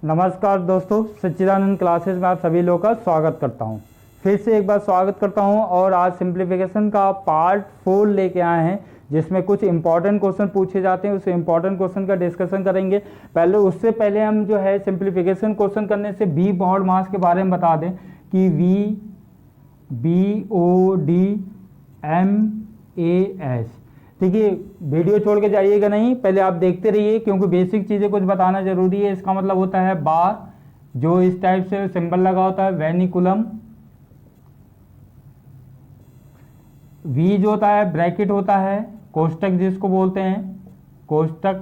नमस्कार दोस्तों, सच्चिदानंद क्लासेस में आप सभी लोगों का स्वागत करता हूं। फिर से एक बार स्वागत करता हूं और आज सिंप्लीफिकेशन का पार्ट 4 लेके आए हैं, जिसमें कुछ इंपॉर्टेंट क्वेश्चन पूछे जाते हैं। उस इंपॉर्टेंट क्वेश्चन का डिस्कशन करेंगे। उससे पहले हम जो है सिंप्लीफिकेशन क्वेश्चन करने से बी बॉड मास के बारे में बता दें कि BODMAS। ठीक है, वीडियो छोड़ के जाइएगा नहीं, पहले आप देखते रहिए क्योंकि बेसिक चीज़ें कुछ बताना जरूरी है। इसका मतलब होता है बार, जो इस टाइप से सिंबल लगा होता है वेनिकुलम। V जो होता है ब्रैकेट होता है, कोष्टक जिसको बोलते हैं कोष्टक।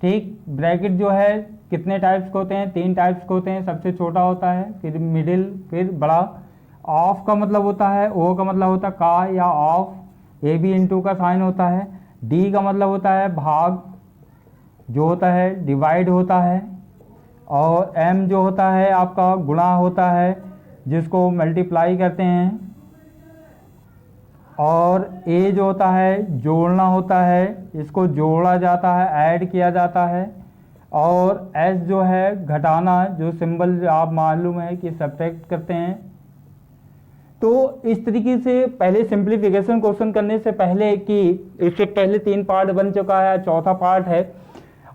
ठीक, ब्रैकेट जो है कितने टाइप्स के होते हैं? 3 टाइप्स के होते हैं। सबसे छोटा होता है, फिर मिडिल, फिर बड़ा। ऑफ का मतलब होता है, ओ का मतलब होता है का या ऑफ, ए बी इंटू का साइन होता है। डी का मतलब होता है भाग, जो होता है डिवाइड होता है। और एम जो होता है आपका गुणा होता है, जिसको मल्टीप्लाई करते हैं। और ए जो होता है जोड़ना होता है, इसको जोड़ा जाता है, ऐड किया जाता है। और एस जो है घटाना, जो सिंबल आप मालूम है कि सब्ट्रैक्ट करते हैं। तो इस तरीके से पहले सिंप्लीफिकेशन क्वेश्चन करने से पहले कि इससे पहले 3 पार्ट बन चुका है, चौथा पार्ट है।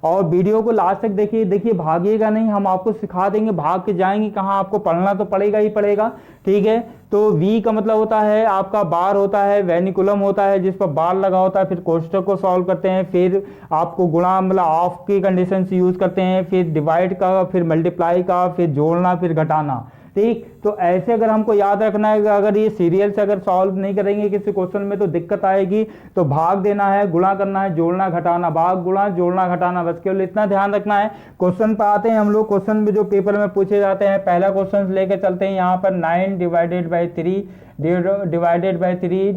और वीडियो को लास्ट तक देखिए, भागिएगा नहीं, हम आपको सिखा देंगे। भाग के जाएंगे कहाँ, आपको पढ़ना तो पड़ेगा ही पड़ेगा। ठीक है, तो V का मतलब होता है आपका बार होता है, वेनिकुलम होता है जिस पर बार लगा होता है। फिर कोष्टक को सॉल्व करते हैं, फिर आपको गुणा मतलब ऑफ की कंडीशन से यूज करते हैं, फिर डिवाइड का, फिर मल्टीप्लाई का, फिर जोड़ना, फिर घटाना। ठीक, तो ऐसे अगर हमको याद रखना है, अगर ये सीरियल से अगर सॉल्व नहीं करेंगे किसी क्वेश्चन में तो दिक्कत आएगी। तो भाग देना है, गुणा करना है, जोड़ना घटाना, भाग गुणा जोड़ना घटाना, बस केवल इतना ध्यान रखना है। क्वेश्चन पर आते हैं हम लोग। क्वेश्चन में जो पेपर में पूछे जाते हैं, पहला क्वेश्चन लेके चलते हैं यहाँ पर। 9 divided by 3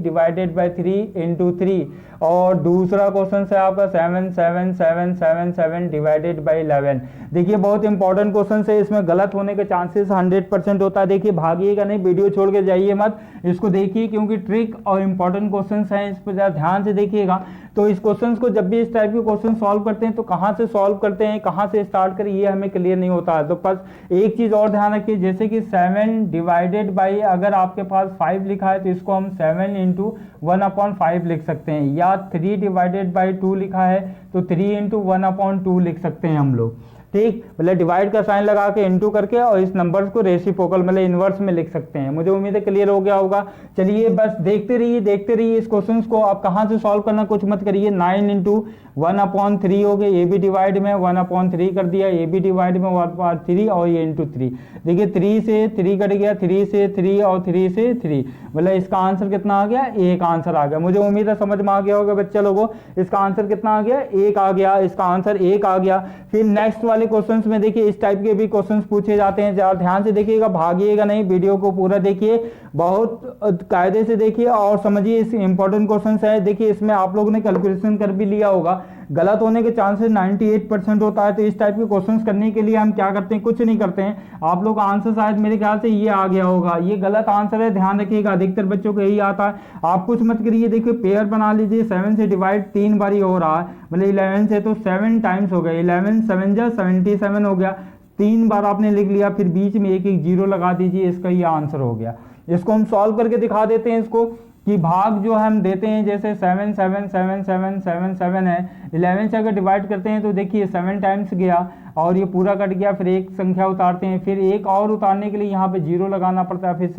divided by 3 into 3। और दूसरा क्वेश्चन है आपका 7 डिवाइडेड बाई 11। देखिए बहुत इंपॉर्टेंट क्वेश्चन है, इसमें गलत होने के चांसेस 100% होता है। देखिए भागिएगा नहीं, वीडियो छोड़ के जाइए मत, इसको देखिए क्योंकि ट्रिक और इंपॉर्टेंट क्वेश्चन हैं, इस पर ज़रा ध्यान से देखिएगा। तो इस क्वेश्चन को जब भी इस टाइप के क्वेश्चन सॉल्व करते हैं तो कहाँ से सॉल्व करते हैं, कहाँ से स्टार्ट करें, ये हमें क्लियर नहीं होता है। तो बस एक चीज़ और ध्यान रखिए, जैसे कि 7 डिवाइडेड बाई, अगर आपके पास 5 लिखा है तो इसको हम 7 इंटू 1/5 लिख सकते हैं। या 3 डिवाइडेड बाई 2 लिखा है तो 3 इंटू 1/2 लिख सकते हैं हम लोग। ठीक, मतलब डिवाइड का साइन लगा के इंटू करके और इस नंबर्स को रेसिप्रोकल मतलब इनवर्स में लिख सकते हैं। मुझे उम्मीद है क्लियर हो गया होगा। चलिए बस देखते रहिए इस क्वेश्चन को। आप कहाँ से सॉल्व करना कुछ मत करिए। 9 इंटू 1/3 हो गए, ये भी डिवाइड में 1/3 कर दिया, ये भी डिवाइड में 1/3 और ये इंटू 3। देखिए 3 से 3 कट गया, 3 से 3 और 3 से 3, मतलब इसका आंसर कितना आ गया? 1 आंसर आ गया। मुझे उम्मीद है समझ में आ गया होगा बच्चे लोगों। इसका आंसर कितना आ गया? 1 आ गया। इसका आंसर 1 आ गया। फिर नेक्स्ट वाले क्वेश्चंस में देखिए इस टाइप के भी क्वेश्चंस पूछे जाते हैं। जरा ध्यान से देखिएगा, भागिएगा नहीं, वीडियो को पूरा देखिए, बहुत कायदे से देखिए और समझिए। इस इंपॉर्टेंट क्वेश्चंस है। देखिए इसमें आप लोगों ने कैलकुलेशन कर भी लिया होगा, गलत होने के चांसेस 98% होता है। तो इस टाइप के क्वेश्चंस करने के लिए हम क्या करते हैं? कुछ नहीं करते हैं। आप लोग आंसर शायद मेरे ख्याल से ये आ गया होगा, ये गलत आंसर है, ध्यान रखिएगा। अधिकतर बच्चों को यही आता है। आप कुछ मत करिए, देखिए पेयर बना लीजिए। 7 से डिवाइड 3 बारी हो रहा है, मतलब 11 से तो 7 टाइम्स हो गया। 11 7 जा 77 हो गया। 3 बार आपने लिख लिया, फिर बीच में एक 0 लगा दीजिए, इसका ये आंसर हो गया। इसको हम सॉल्व करके दिखा देते हैं इसको कि भाग जो हम देते हैं, जैसे 7 7 7 7 7 7 है। 11 से अगर डिवाइड करते हैं तो देखिए 7 टाइम्स गया और ये पूरा कट गया। फिर एक संख्या उतारते हैं, फिर एक और उतारने के लिए यहाँ पे 0 लगाना पड़ता है। फिर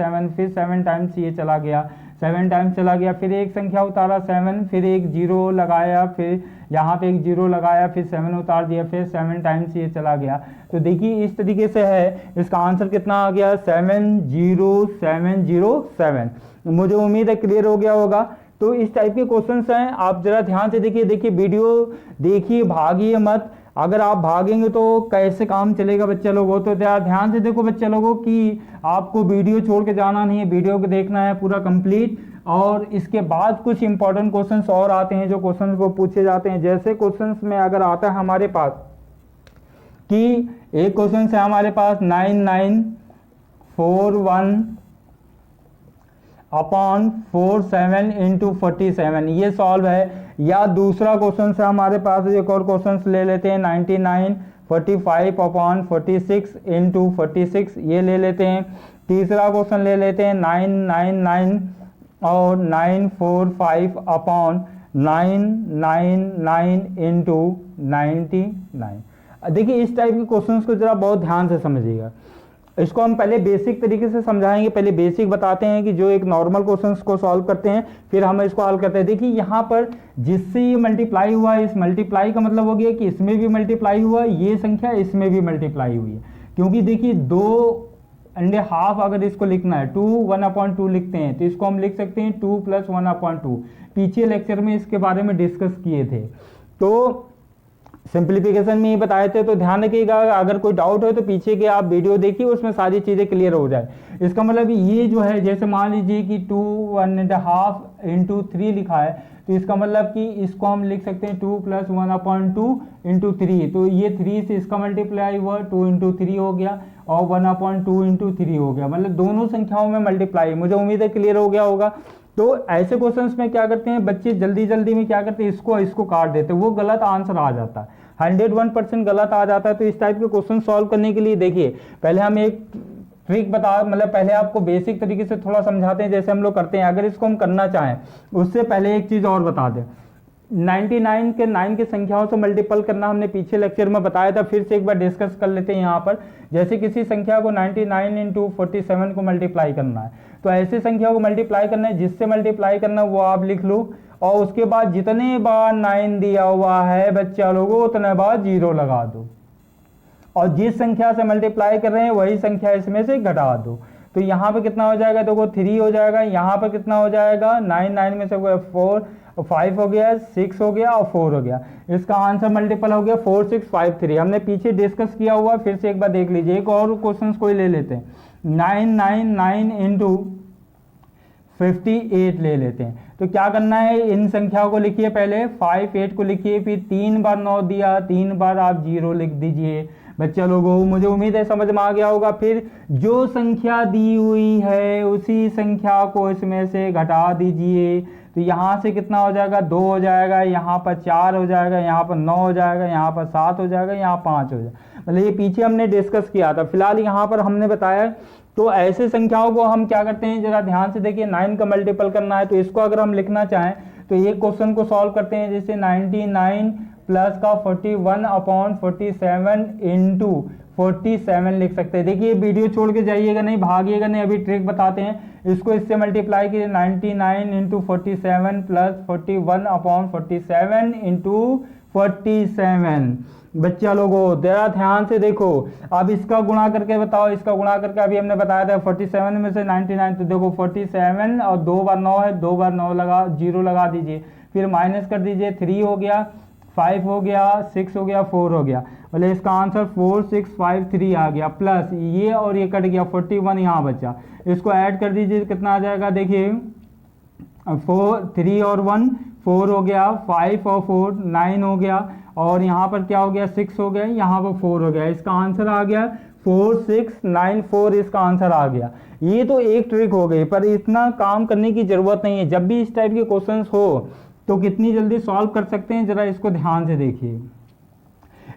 7 टाइम्स ये चला गया, 7 टाइम्स चला गया। फिर एक संख्या उतारा 7, फिर एक 0 लगाया, फिर यहाँ पे एक 0 लगाया, फिर 7 उतार दिया, फिर 7 टाइम्स ये चला गया। तो देखिए इस तरीके से है। इसका आंसर कितना आ गया? 70707। मुझे उम्मीद है क्लियर हो गया होगा। तो इस टाइप के क्वेश्चंस हैं, आप जरा ध्यान से देखिए वीडियो देखिए, भागिए मत। अगर आप भागेंगे तो कैसे काम चलेगा बच्चे लोगों? तो जरा ध्यान से देखो बच्चे लोगों कि आपको वीडियो छोड़ के जाना नहीं है, वीडियो को देखना है पूरा कंप्लीट। और इसके बाद कुछ इंपॉर्टेंट क्वेश्चंस और आते हैं जो क्वेश्चंस वो पूछे जाते हैं। जैसे क्वेश्चंस में अगर आता है हमारे पास कि एक क्वेश्चन है हमारे पास 9941 अपॉन 47 इंटू 47, ये सॉल्व है। या दूसरा क्वेश्चन से हमारे पास एक और क्वेश्चन ले लेते हैं, 99 45 अपॉन 46 इंटू 46, ये ले लेते हैं। तीसरा क्वेश्चन ले लेते हैं 999 और 945 अपॉन 999 इंटू 99। देखिए इस टाइप के क्वेश्चंस को जरा बहुत ध्यान से समझिएगा। इसको हम पहले बेसिक तरीके से समझाएंगे, पहले बेसिक बताते हैं कि जो एक नॉर्मल क्वेश्चंस को सॉल्व करते हैं, फिर हम इसको हल करते हैं। देखिए यहाँ पर जिससे ये मल्टीप्लाई हुआ है, इस मल्टीप्लाई का मतलब हो गया कि इसमें भी मल्टीप्लाई हुआ, ये संख्या इसमें भी मल्टीप्लाई हुई है। क्योंकि देखिए 2.5 अगर इसको लिखना है 2 1/2 लिखते हैं, तो इसको हम लिख सकते हैं 2 + 1/2। पीछे लेक्चर में इसके बारे में डिस्कस किए थे, तो सिंप्लीफिकेशन में ही बताए थे। तो ध्यान रखिएगा, अगर कोई डाउट है तो पीछे के आप वीडियो देखिए, उसमें सारी चीज़ें क्लियर हो जाए। इसका मतलब ये जो है, जैसे मान लीजिए कि 2 1.5 इंटू 3 लिखा है, तो इसका मतलब कि इसको हम लिख सकते हैं 2 + 1/2 इंटू 3। तो ये 3 से इसका मल्टीप्लाई हुआ, 2 इंटू 3 हो गया, और 1/2 इंटू 3 हो गया। मतलब दोनों संख्याओं में मल्टीप्लाई। मुझे उम्मीद है क्लियर हो गया होगा। तो ऐसे क्वेश्चंस में क्या करते हैं बच्चे, जल्दी जल्दी में क्या करते हैं, इसको काट देते हैं, वो गलत आंसर आ जाता है, 101% गलत आ जाता है। तो इस टाइप के क्वेश्चन सॉल्व करने के लिए देखिए पहले हम एक ट्रिक मतलब पहले आपको बेसिक तरीके से थोड़ा समझाते हैं, जैसे हम लोग करते हैं। अगर इसको हम करना चाहें उससे पहले एक चीज़ और बता दें, 99 के 9 की संख्याओं से मल्टीपल करना हमने पीछे लेक्चर में बताया था, फिर से एक बार डिस्कस कर लेते हैं यहाँ पर। जैसे किसी संख्या को 99 इंटू 47 को मल्टीप्लाई करना है, तो ऐसी संख्या को मल्टीप्लाई करना है, जिससे मल्टीप्लाई करना है वो आप लिख लो, और उसके बाद जितने बार 9 दिया हुआ है बच्चा लोगों उतने बार 0 लगा दो, और जिस संख्या से मल्टीप्लाई कर रहे हैं वही संख्या इसमें से घटा दो। तो यहाँ पे कितना हो जाएगा, देखो 3 हो जाएगा, यहाँ पर कितना हो जाएगा, 9 में से 4 5 हो गया, 6 हो गया और 4 हो गया। इसका आंसर मल्टीपल हो गया 4 6 5 3। हमने पीछे डिस्कस किया हुआ, फिर से एक बार देख लीजिए। एक और क्वेश्चन कोई ले लेते हैं, 999 इंटू 58 ले लेते हैं। तो क्या करना है, इन संख्याओं को लिखिए, पहले 5 8 को लिखिए, फिर 3 बार 9 दिया, 3 बार आप 0 लिख दीजिए। बच्चा लोगों मुझे उम्मीद है समझ में आ गया होगा। फिर जो संख्या दी हुई है उसी संख्या को इसमें से घटा दीजिए। तो यहाँ से कितना हो जाएगा, 2 हो जाएगा, यहाँ पर 4 हो जाएगा, यहाँ पर 9 हो जाएगा, यहाँ पर 7 हो जाएगा, यहाँ 5 हो जाएगा। मतलब ये पीछे हमने डिस्कस किया था, फिलहाल यहाँ पर हमने बताया। तो ऐसे संख्याओं को हम क्या करते हैं, जरा ध्यान से देखिए, 9 का मल्टीपल करना है, तो इसको अगर हम लिखना चाहें तो एक क्वेश्चन को सॉल्व करते हैं, जैसे 99 प्लस का 41/47 इंटू 47 लिख सकते हैं। देखिए वीडियो छोड़ के जाइएगा नहीं, भागिएगा नहीं, अभी ट्रिक बताते हैं। इसको इससे मल्टीप्लाई कीजिए, 99 इंटू 47 प्लस 41/47 इंटू 47। बच्चा लोगों जरा ध्यान से देखो, अब इसका गुणा करके बताओ, इसका गुणा करके अभी हमने बताया था 47 में से 99, तो देखो 47 और 2 बार 9 है, 2 बार 9 लगा, 0 लगा दीजिए, फिर माइनस कर दीजिए, 3 हो गया, 5 हो गया, 6 हो गया, 4 हो गया। मतलब इसका आंसर 4653 आ गया, प्लस ये और ये कट गया, 41 यहाँ बचा। इसको ऐड कर दीजिए, कितना आ जाएगा, देखिए 3 और 1 4 हो गया, 5 और 4 9 हो गया, और यहाँ पर क्या हो गया, 6 हो गया, यहाँ पर 4 हो गया। इसका आंसर आ गया 4694, इसका आंसर आ गया। ये तो एक ट्रिक हो गई, पर इतना काम करने की जरूरत नहीं है। जब भी इस टाइप के क्वेश्चंस हो तो कितनी जल्दी सॉल्व कर सकते हैं, जरा इसको ध्यान से देखिए।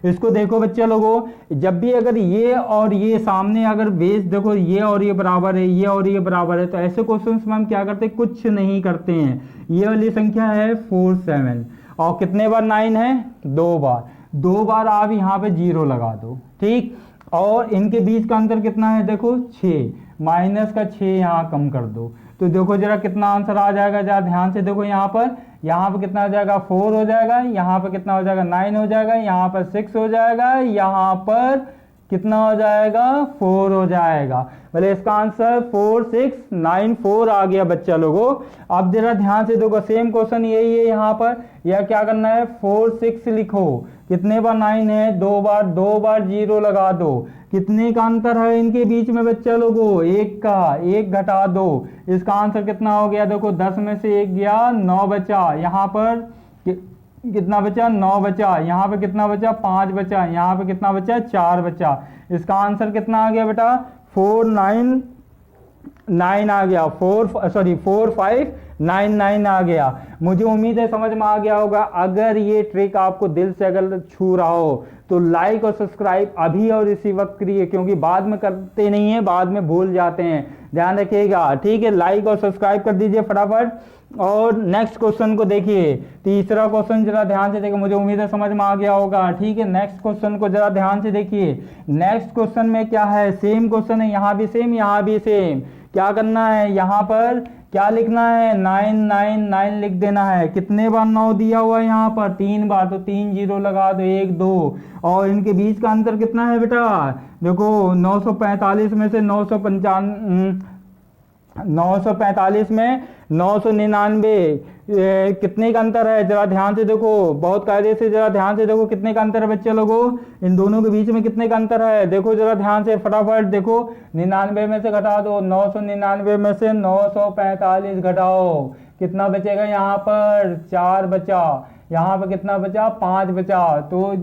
इसको देखो बच्चे लोगों, जब भी अगर ये और ये सामने अगर बेस देखो, ये और ये बराबर है, ये और ये बराबर है, तो ऐसे क्वेश्चंस में हम क्या करते हैं, कुछ नहीं करते हैं। ये वाली संख्या है 47, और कितने बार 9 है, 2 बार, 2 बार आप यहाँ पे 0 लगा दो, ठीक। और इनके बीच का अंतर कितना है, देखो 6, माइनस का 6 यहाँ कम कर दो, तो देखो जरा कितना आंसर आ जाएगा, जरा ध्यान से देखो। यहाँ पर कितना हो जाएगा, 4 हो जाएगा, यहाँ पर कितना हो जाएगा, 9 हो जाएगा, यहाँ पर 6 हो जाएगा, यहाँ पर कितना हो जाएगा, 4 हो जाएगा। बोले इसका आंसर 4694 आ गया बच्चा लोगों। अब जरा ध्यान से देखो, सेम क्वेश्चन यही है यहाँ पर, या क्या करना है, 46 लिखो, कितने बार 9 है, 2 बार, 2 बार 0 लगा दो। कितने का अंतर है इनके बीच में बच्चा लोगों, 1 का, 1 घटा दो। इसका आंसर कितना हो गया, देखो 10 में से 1 गया, 9 बचा, यहाँ पर कितना बचा, 9 बचा, यहाँ पे कितना बचा, 5 बचा, यहाँ पे कितना बचा, 4 बचा। इसका आंसर कितना आ गया बेटा, 9 आ गया, 4599 आ गया। मुझे उम्मीद है समझ में आ गया होगा। अगर ये ट्रिक आपको दिल से अगर छू रहा हो तो लाइक और सब्सक्राइब अभी और इसी वक्त करिए, क्योंकि बाद में करते नहीं है, बाद में भूल जाते हैं, ध्यान रखिएगा, ठीक है। लाइक और सब्सक्राइब कर दीजिए फटाफट। और नेक्स्ट क्वेश्चन को देखिए, तीसरा क्वेश्चन जरा ध्यान से देखिए, मुझे उम्मीद है समझ में आ गया होगा, ठीक है। नेक्स्ट क्वेश्चन को जरा ध्यान से देखिए। नेक्स्ट क्वेश्चन में क्या है, सेम क्वेश्चन है, यहाँ भी सेम, यहाँ भी सेम। क्या करना है, यहाँ पर क्या लिखना है, 999 लिख देना है। कितने बार 9 दिया हुआ है यहाँ पर, 3 बार, तो 3 जीरो लगा दो, 1 2, और इनके बीच का अंतर कितना है बेटा, देखो 945 में से 945 में 999 कितने का अंतर है, जरा ध्यान से देखो, बहुत कायदे से जरा ध्यान से देखो कितने का अंतर है बच्चे लोगों, इन दोनों के बीच में कितने का अंतर है, देखो जरा ध्यान से फटाफट देखो। 99 में से घटा दो, 999 में से 945 घटाओ, कितना बचेगा, यहाँ पर 4 बचा, यहाँ पर कितना बचा, 5 बचा, तो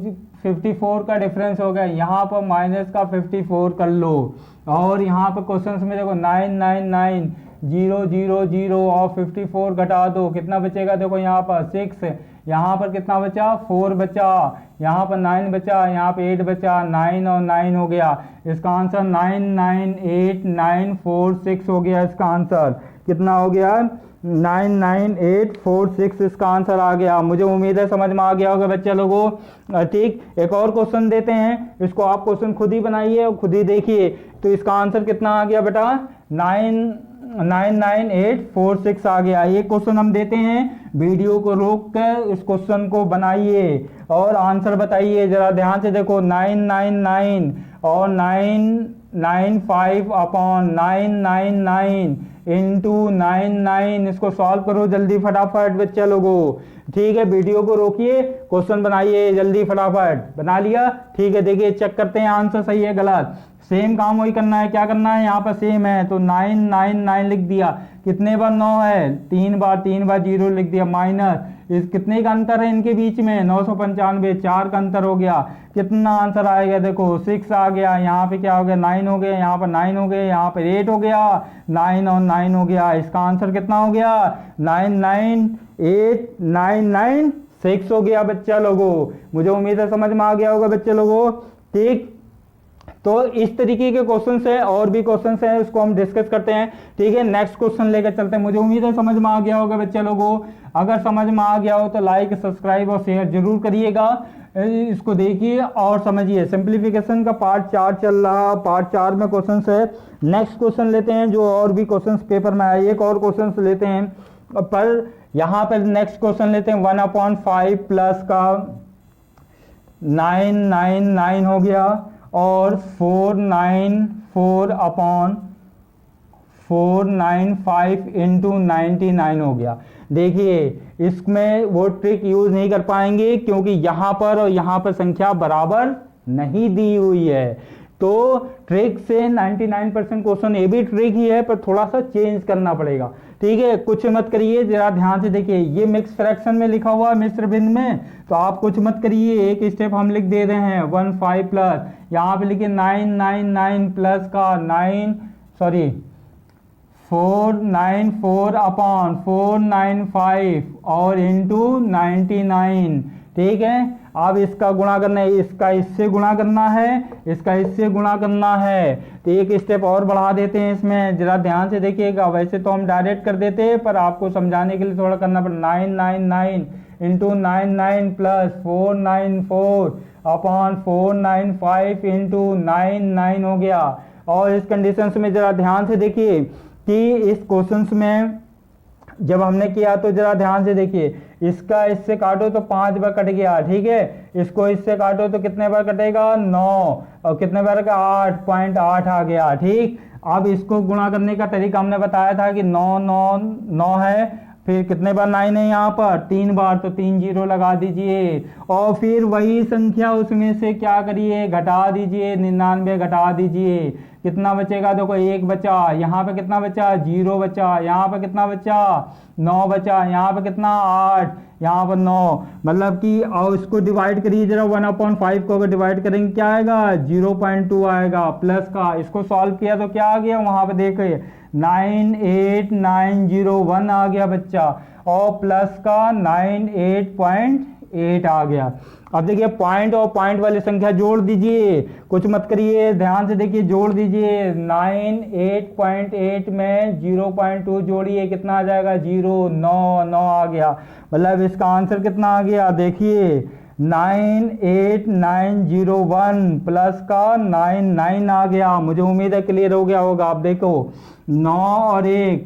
54 का डिफरेंस हो गया। यहाँ पर माइनस का 54 कर लो, और यहाँ पर क्वेश्चन में देखो 999 0 0 0 और 54 घटा दो, कितना बचेगा, देखो यहाँ पर 6, यहाँ पर कितना बचा, 4 बचा, यहाँ पर 9 बचा, यहाँ पे 8 बचा, 9 और 9 हो गया। इसका आंसर 998946 हो गया। इसका आंसर कितना हो गया, 99846 इसका आंसर आ गया। मुझे उम्मीद है समझ में आ गया होगा बच्चे लोगों, ठीक। एक और क्वेश्चन देते हैं, इसको आप क्वेश्चन खुद ही बनाइए और खुद ही देखिए। तो इसका आंसर कितना आ गया बेटा, 99846 आ गया। ये क्वेश्चन हम देते हैं, वीडियो को रोक कर इस क्वेश्चन को बनाइए और आंसर बताइए। जरा ध्यान से देखो, 999 और 995 अपॉन 999 इंटू 99, इसको सॉल्व करो जल्दी फटाफट बच्चे लोगों, ठीक है। वीडियो को रोकिए, क्वेश्चन बनाइए जल्दी फटाफट। बना लिया, ठीक है। देखिए चेक करते हैं आंसर सही है गलत, सेम काम वही करना है। क्या करना है, यहाँ पर सेम है, तो 999 लिख दिया। कितने बार 9 है, 3 बार, 3 बार 0 लिख दिया, माइनस इस कितने का अंतर है इनके बीच में, 995, 4 का अंतर हो गया। कितना आंसर आएगा, देखो 6 आ गया, यहाँ पे क्या हो गया, 9 हो गया, यहाँ पर 9 हो गया, यहाँ पर 8 हो गया, 9 और 9 हो गया। इसका आंसर कितना हो गया, 99899 हो गया बच्चा लोगों। मुझे उम्मीद है समझ में आ गया होगा बच्चे लोगों, ठीक। तो इस तरीके के क्वेश्चन है, और भी क्वेश्चन हैं, उसको हम डिस्कस करते हैं, ठीक है। नेक्स्ट क्वेश्चन लेकर चलते हैं। मुझे उम्मीद है समझ में आ गया होगा बच्चे लोगों। अगर समझ में आ गया हो तो लाइक, सब्सक्राइब और शेयर जरूर करिएगा। इसको देखिए और समझिए। सिंप्लीफिकेशन का पार्ट 4 चल रहा, पार्ट 4 में क्वेश्चन है। नेक्स्ट क्वेश्चन लेते हैं, जो और भी क्वेश्चन पेपर में आए, एक और क्वेश्चन लेते हैं, पर यहाँ पर नेक्स्ट क्वेश्चन लेते हैं। 1/5 प्लस का 999 हो गया, और 494 अपॉन 495 इंटू 99 हो गया। देखिए इसमें वो ट्रिक यूज नहीं कर पाएंगे, क्योंकि यहाँ पर और यहाँ पर संख्या बराबर नहीं दी हुई है। तो ट्रिक से 99% क्वेश्चन ये भी ट्रिक ही है, पर थोड़ा सा चेंज करना पड़ेगा, ठीक है। कुछ मत करिए, जरा ध्यान से देखिए, ये मिक्स फ्रैक्शन में लिखा हुआ है, मिश्र भिन्न में, तो आप कुछ मत करिए, एक स्टेप हम लिख दे रहे हैं। 15 प्लस, यहाँ पे लिखिए 999 प्लस का 494 अपॉन 495 और इंटू 99, ठीक है। अब इसका गुणा करना है, इसका इससे गुणा करना है, इसका इससे गुणा करना है। तो एक स्टेप और बढ़ा देते हैं इसमें, जरा ध्यान से देखिएगा। वैसे तो हम डायरेक्ट कर देते हैं, पर आपको समझाने के लिए थोड़ा करना पड़ा। 999 इंटू 99 प्लस 494 अपॉन 495 इंटू 99 हो गया। और इस कंडीशन में जरा ध्यान से देखिए कि इस क्वेश्चन में जब हमने किया तो जरा ध्यान से देखिए, इसका इससे काटो तो 5 बार कट गया, ठीक है। इसको इससे काटो तो कितने बार कटेगा, 9, और कितने बार का 8.8 आ गया, ठीक। अब इसको गुणा करने का तरीका हमने बताया था कि 9 9 9 है, फिर कितने बार 9 है यहाँ पर, 3 बार, तो 3 जीरो लगा दीजिए, और फिर वही संख्या उसमें से क्या करिए, घटा दीजिए, 99 घटा दीजिए। कितना बचेगा, देखो 1 बचा, यहाँ पे कितना बचा, 0 बचा, यहाँ पे कितना बचा, 9 बचा, यहाँ पे कितना 8, यहाँ पर 9, मतलब कि और इसको डिवाइड करिए जरा। 1/5 को अगर डिवाइड करेंगे क्या आएगा, 0.2 आएगा, प्लस का इसको सॉल्व किया तो क्या आ गया, वहां पे देखिए 98901 आ गया बच्चा, और प्लस का 98.8 आ गया। अब देखिए पॉइंट और पॉइंट वाली संख्या जोड़ दीजिए, कुछ मत करिए, ध्यान से देखिए, जोड़ दीजिए। 98.8 में 0.2 जोड़िए, कितना आ जाएगा? 0, 9 आ गया। मतलब इसका आंसर कितना आ गया? देखिए 98901 प्लस का 99 आ गया। मुझे उम्मीद है क्लियर हो गया होगा। आप देखो 9 और 1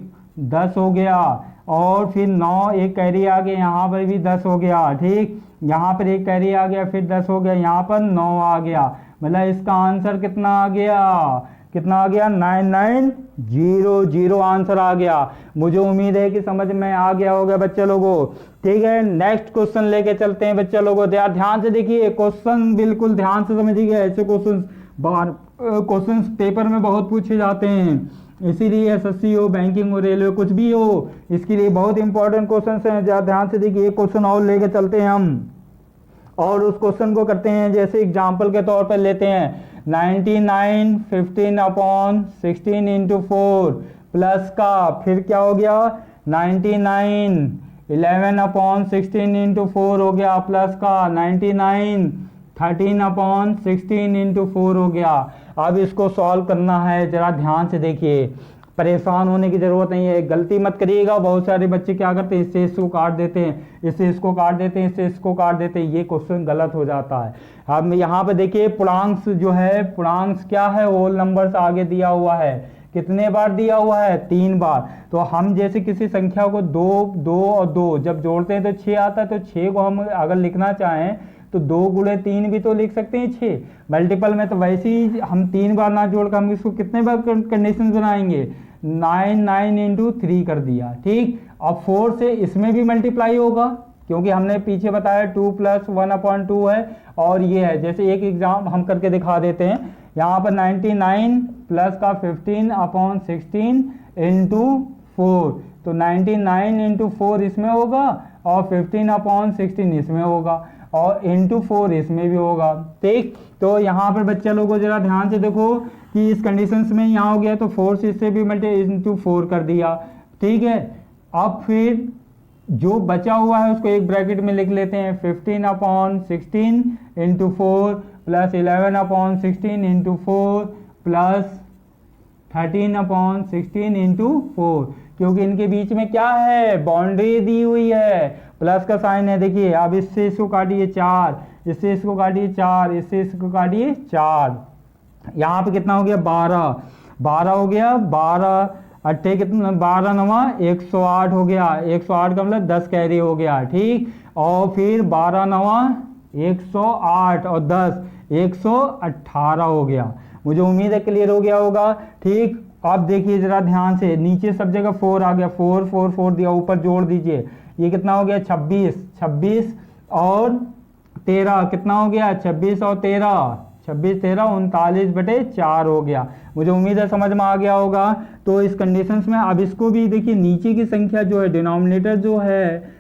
10 हो गया, और फिर 9 एक कैरी आ गया, यहाँ पर भी 10 हो गया। ठीक, यहाँ पर एक कैरी आ गया, फिर 10 हो गया, यहाँ पर 9 आ गया। मतलब इसका आंसर कितना आ गया? कितना आ गया? 9900 आंसर आ गया। मुझे उम्मीद है कि समझ में आ गया होगा बच्चे लोगों। ठीक है, नेक्स्ट क्वेश्चन लेके चलते हैं बच्चे लोगों। ध्यान से देखिए क्वेश्चन, बिल्कुल ध्यान से समझिए। ऐसे क्वेश्चन बाहर क्वेश्चन पेपर में बहुत पूछे जाते हैं, इसीलिए एसएससी हो, बैंकिंग हो, रेलवे, कुछ भी हो, इसके लिए बहुत इंपॉर्टेंट क्वेश्चन हैं। ध्यान से देखिए, एक क्वेश्चन और लेके चलते हैं हम, और उस क्वेश्चन को करते हैं। जैसे एग्जाम्पल के तौर पर लेते हैं 99 15/16 इंटू 4 प्लस का, फिर क्या हो गया? 99 11/16 इंटू 4 हो गया, प्लस का 99 13/16 इंटू 4 हो गया। अब इसको सॉल्व करना है, जरा ध्यान से देखिए, परेशान होने की जरूरत नहीं है, गलती मत करिएगा। बहुत सारे बच्चे क्या करते हैं, इससे इसको काट देते हैं, इससे इसको काट देते हैं, इससे इसको काट देते हैं, ये क्वेश्चन गलत हो जाता है। अब यहाँ पे देखिए पूर्णांक जो है, पूर्णांक क्या है? होल नंबर से आगे दिया हुआ है। कितने बार दिया हुआ है? 3 बार। तो हम जैसे किसी संख्या को 2, 2 और 2 जब जोड़ते हैं तो 6 आता है, तो 6 को हम अगर लिखना चाहें तो 2 गुणे 3 भी तो लिख सकते हैं 6। मल्टीपल में तो वैसे ही हम 3 बार ना जोड़कर हम इसको कितने बार कंडीशन बनाएंगे? 9 इंटू 3 कर दिया। ठीक, अब 4 से इसमें भी मल्टीप्लाई होगा, क्योंकि हमने पीछे बताया 2 + 1/2 है, और ये है। जैसे एक एग्जाम हम करके दिखा देते हैं, यहाँ पर 99 प्लस का 15/16 इंटू 4, तो 99 इंटू 4 इसमें होगा, और 15/16 इसमें होगा, और इंटू 4 इसमें भी होगा। ठीक, तो यहाँ पर बच्चे लोगों जरा ध्यान से देखो कि इस कंडीशंस में यहाँ हो गया, तो 4 से इससे भी इंटू 4 कर दिया। ठीक है, अब फिर जो बचा हुआ है उसको एक ब्रैकेट में लिख लेते हैं, 15/16 into 4 plus 11/16 into 4 plus 13/16 into 4, क्योंकि इनके बीच में क्या है? बाउंड्री दी हुई है, प्लस का साइन है। देखिए अब इससे इसको काटिए 4, इससे इसको काटिए 4, इससे इसको काटिए 4, यहाँ पे कितना हो गया? 12 हो गया। 12 अट्ठे कितना? 12 9 108 हो गया। 108 का मतलब 10 कैरी हो गया। ठीक, और फिर 12 9 108 और 10 118 हो गया। मुझे उम्मीद है क्लियर हो गया होगा। ठीक, अब देखिए जरा ध्यान से, नीचे सब जगह 4 आ गया, 4 4 4 दिया, ऊपर जोड़ दीजिए, ये कितना हो गया? 26 और 13 कितना हो गया? 26 और 13 39/4 हो गया। मुझे उम्मीद है समझ में आ गया होगा। तो इस कंडीशंस में अब इसको भी देखिए, नीचे की संख्या जो है, डिनोमिनेटर जो है,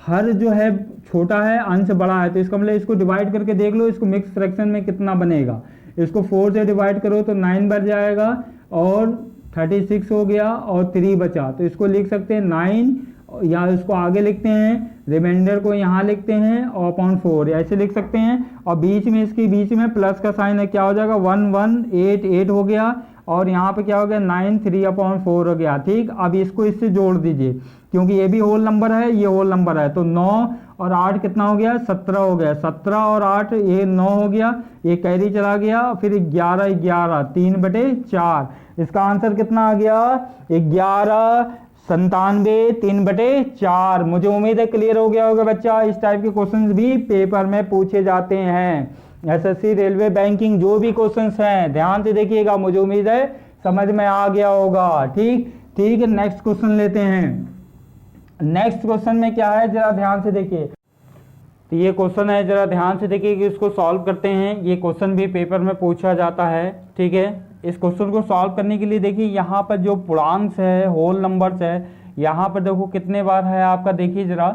हर जो है छोटा है, अंश बड़ा है, तो इसका मतलब इसको डिवाइड करके देख लो, इसको मिक्स फ्रैक्शन में कितना बनेगा। इसको 4 से डिवाइड करो तो 9 बच जाएगा, और 36 हो गया, और 3 बचा, तो इसको लिख सकते हैं 9, या इसको आगे लिखते हैं, रिमाइंडर को यहाँ लिखते हैं, और अपॉन 4 ऐसे लिख सकते हैं, और बीच में इसके बीच में प्लस का साइन है, क्या हो जाएगा? 1188 हो गया, और यहाँ पे क्या हो गया? 9 3/4 हो गया। ठीक, अब इसको इससे जोड़ दीजिए, क्योंकि ये भी होल नंबर है, ये होल नंबर है, तो 9 और 8 कितना हो गया? 17 हो गया। 17 और 8 ये 9 हो गया, ये कैरी चला गया, फिर 11 3/4। इसका आंसर कितना आ गया? 1197 3/4। मुझे उम्मीद है क्लियर हो गया होगा बच्चा। इस टाइप के क्वेश्चंस भी पेपर में पूछे जाते हैं, एसएससी, रेलवे, बैंकिंग, जो भी क्वेश्चंस हैं, ध्यान से देखिएगा। मुझे उम्मीद है समझ में आ गया होगा। ठीक है, नेक्स्ट क्वेश्चन लेते हैं। नेक्स्ट क्वेश्चन में क्या है, जरा ध्यान से देखिए। तो ये क्वेश्चन है, जरा ध्यान से देखिए कि इसको सॉल्व करते हैं। ये क्वेश्चन भी पेपर में पूछा जाता है। ठीक है, इस क्वेश्चन को सॉल्व करने के लिए देखिए, यहाँ पर जो पूर्णांक है, होल नंबर्स है, यहाँ पर देखो कितने बार है आपका, देखिए जरा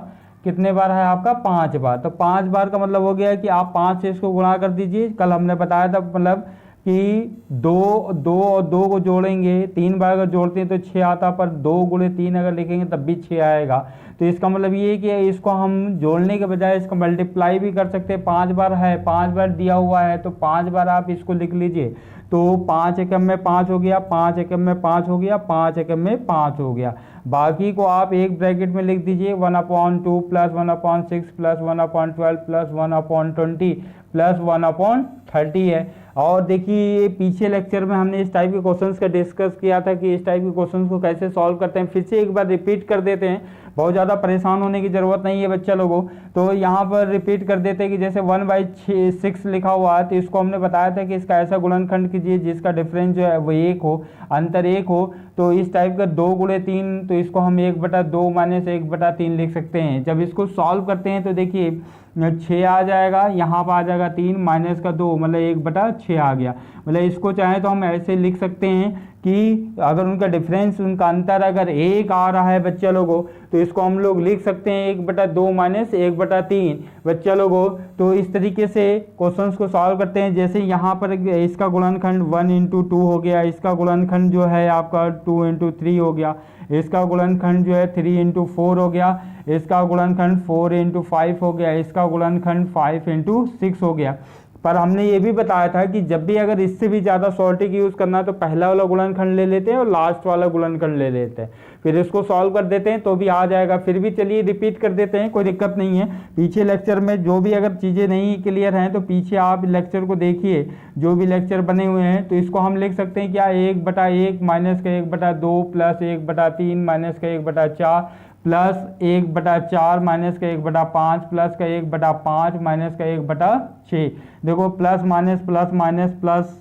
कितने बार है आपका? 5 बार। तो 5 बार का मतलब हो गया कि आप 5 से इसको गुणा कर दीजिए। कल हमने बताया था, मतलब कि 2 और 2 को जोड़ेंगे, 3 बार अगर जोड़ते हैं तो 6 आता, पर 2 गुणे 3 अगर लिखेंगे तब भी 6 आएगा। तो इसका मतलब ये है कि इसको हम जोड़ने के बजाय इसको मल्टीप्लाई भी कर सकते हैं। 5 बार है, 5 बार दिया हुआ है तो 5 बार आप इसको लिख लीजिए। तो 5 एकम में 5 हो गया, 5 एकम में 5 हो गया, 5 एकम में 5 हो गया। बाकी को आप एक ब्रैकेट में लिख दीजिए 1/2 प्लस 1/6 प्लस 1/12 प्लस 1/20 प्लस 1/30 है। और देखिए पीछे लेक्चर में हमने इस टाइप के क्वेश्चंस का डिस्कस किया था कि इस टाइप के क्वेश्चंस को कैसे सॉल्व करते हैं। फिर से एक बार रिपीट कर देते हैं, बहुत ज़्यादा परेशान होने की ज़रूरत नहीं है बच्चा लोगों। तो यहाँ पर रिपीट कर देते हैं कि जैसे 1/6 लिखा हुआ है तो इसको हमने बताया था कि इसका ऐसा गुणनखंड कीजिए जिसका डिफरेंस जो है वो 1 हो, अंतर 1 हो। तो इस टाइप का 2 गुणे 3, तो इसको हम 1/2 माइनस 1/3 लिख सकते हैं। जब इसको सॉल्व करते हैं तो देखिए 6 आ जाएगा, यहाँ पर आ जाएगा 3 माइनस का 2 मतलब 1/6 आ गया। मतलब इसको चाहे तो हम ऐसे लिख सकते हैं कि अगर उनका डिफरेंस, उनका अंतर अगर 1 आ रहा है बच्चा लोगों, तो इसको हम लोग लिख सकते हैं 1/2 माइनस 1/3 बच्चा लोगों। तो इस तरीके से क्वेश्चंस को सॉल्व करते हैं। जैसे यहाँ पर इसका गुणनखंड 1 × 2 हो गया, इसका गुणनखंड जो है आपका 2 × 3 हो गया, इसका गुणनखंड जो है 3 × 4 हो गया, इसका गुणनखंड 4 × 5 हो गया, इसका गुणनखंड 5 × 6 हो गया। पर हमने ये भी बताया था कि जब भी अगर इससे भी ज़्यादा सॉर्टिंग यूज़ करना है तो पहला वाला गुणनखंड ले लेते हैं और लास्ट वाला गुणनखंड ले लेते हैं, फिर इसको सॉल्व कर देते हैं तो भी आ जाएगा। फिर भी चलिए रिपीट कर देते हैं, कोई दिक्कत नहीं है। पीछे लेक्चर में जो भी अगर चीज़ें नहीं क्लियर हैं तो पीछे आप लेक्चर को देखिए, जो भी लेक्चर बने हुए हैं। तो इसको हम लिख सकते हैं क्या, 1/1 माइनस का 1/2 प्लस 1/3 माइनस का 1/4 प्लस 1/4 माइनस का 1/5 प्लस का 1/5 माइनस का 1/6। देखो प्लस माइनस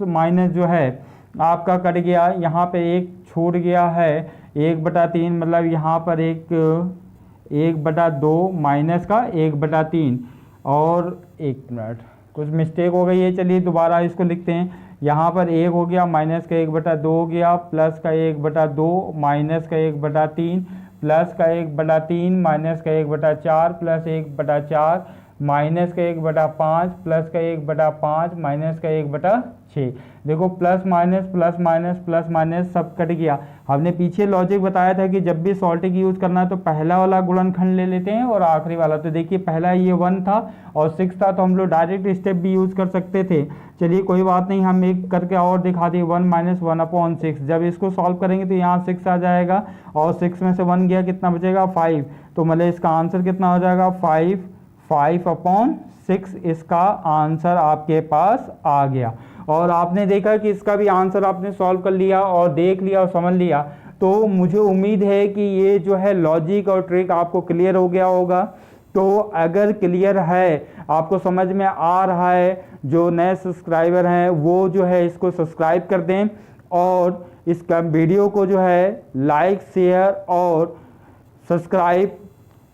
माइनस जो है आपका कट गया, यहाँ पे 1 छूट गया है 1/3, मतलब यहाँ पर 1/2 माइनस का 1/3। और 1 मिनट कुछ मिस्टेक हो गई है, चलिए दोबारा इसको लिखते हैं। यहाँ पर 1 हो गया, माइनस का 1/2 हो गया, प्लस का 1/2 माइनस का 1/3 प्लस का 1/3 माइनस का 1/4 प्लस 1/4 माइनस का 1/5 प्लस का 1/5 माइनस का 1/6। देखो प्लस माइनस सब कट गया। हमने पीछे लॉजिक बताया था कि जब भी सॉल्टिंग यूज़ करना है तो पहला वाला गुणनखंड ले लेते हैं और आखिरी वाला। तो देखिए पहला ये 1 था और 6 था, तो हम लोग डायरेक्ट स्टेप भी यूज़ कर सकते थे। चलिए कोई बात नहीं, हम एक करके और दिखा दिए 1 माइनस 1/6। जब इसको सॉल्व करेंगे तो यहाँ 6 आ जाएगा और 6 में से 1 गया, कितना बचेगा 5। तो मतलब इसका आंसर कितना हो जाएगा 5/6 इसका आंसर आपके पास आ गया। और आपने देखा कि इसका भी आंसर आपने सॉल्व कर लिया और देख लिया और समझ लिया। तो मुझे उम्मीद है कि ये जो है लॉजिक और ट्रिक आपको क्लियर हो गया होगा। तो अगर क्लियर है, आपको समझ में आ रहा है, जो नए सब्सक्राइबर हैं वो जो है इसको सब्सक्राइब कर दें और इसका वीडियो को जो है लाइक शेयर और सब्सक्राइब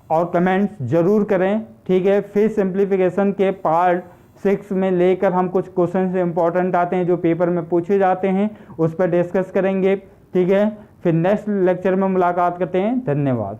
और कमेंट्स जरूर करें, ठीक है। फिर सिंप्लीफिकेशन के पार्ट 6 में लेकर हम कुछ क्वेश्चन से इंपॉर्टेंट आते हैं जो पेपर में पूछे जाते हैं, उस पर डिस्कस करेंगे, ठीक है। फिर नेक्स्ट लेक्चर में मुलाकात करते हैं। धन्यवाद।